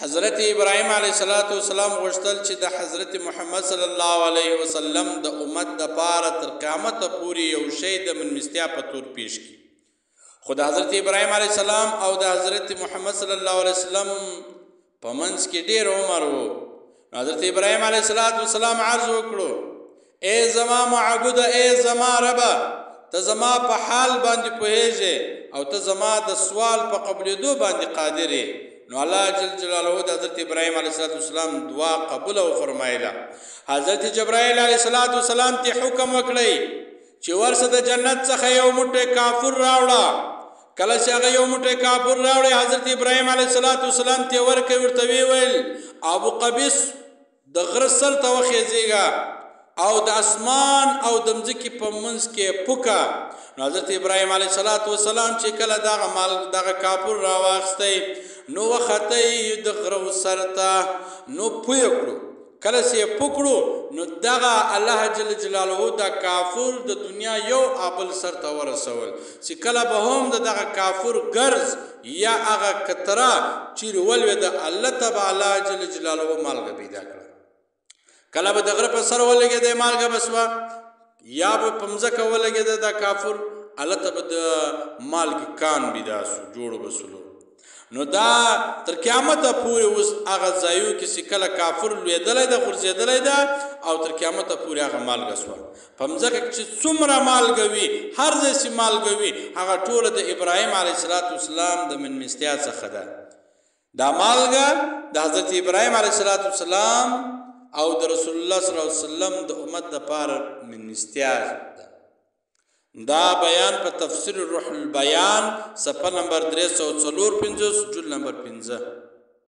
حضرت ابراهیم علیه السلام غوښتل چې د حضرت محمد صلی الله علیه وسلم د امت دپاره تر قیامت پورې یو شی د مېلمستیا په تور پیش کړي، خو د حضرت ابراهیم علیه السلام او د حضرت محمد صلی الله علیه وسلم په منځ کې ډېر عمر و. حضرت ابراهیم علیه السلام عرض وکړو: ای زما معبود، ای زما ربه، ته زما په حال باندې پوهېږې او ته زما د سوال په قبلېدو باندې قادر یې. نو الله جل جلاله د حضرت ابراهیم علیه السلام دعا قبوله وفرمایله. حضرت جبرائیل علیه السلام ته حکم وکړی چې ورسه د جنت څخه یو موټی کافور راوړه. کله چې هغه یو موټی کافور راوړی، حضرت ابراهیم علیه السلام ته ورکړی، ورته ویې ویل: ابو قبیس د غره سر ته وخېزېږه او د اسمان او د مځکې په منځ کې پوکه. نو حضرت ابراهیم علیه السلام چې کله دغه کافور راواخیستی، نو وختی د غره سر ته، نو پویه کړو. کله چې یې پوکړو، نو دغه الله جل جلاله دا کافور د دنیا یو ابل سر ته ورسول، چې کله به هم د دغه کافور ګرز یا هغه کتره چیرې ولوېده، الله ته به الله جل جلاله مالګه پیدا کړه. کله به د غره په سر ولګېده مالګه به سوه، یا به په مځکه ولګېده دا کافور، الله ته به د مالګې کان پیدا سو، جوړ به سولو. نو دا تر قیامته پورې اوس هغه ځایو کې چې کله کافر لوېدلی ده، غورځېدلی ده، او تر قیامته پورې هغه مالګه سوه. په مځکه کې چې څومره مالګه وي، هر ځای چې مالګه وي، هغه ټوله د ابراهیم علیه السلام د مېلمستیا څخه ده. دا مالګه د حضرت ابراهیم علیه السلام او د رسول الله صلی الله علیه وسلم د امت دپاره مېلمستیا ده. دا بیان په تفسیر روح البیان صفحه نمبر 354 جلد نمبر 15.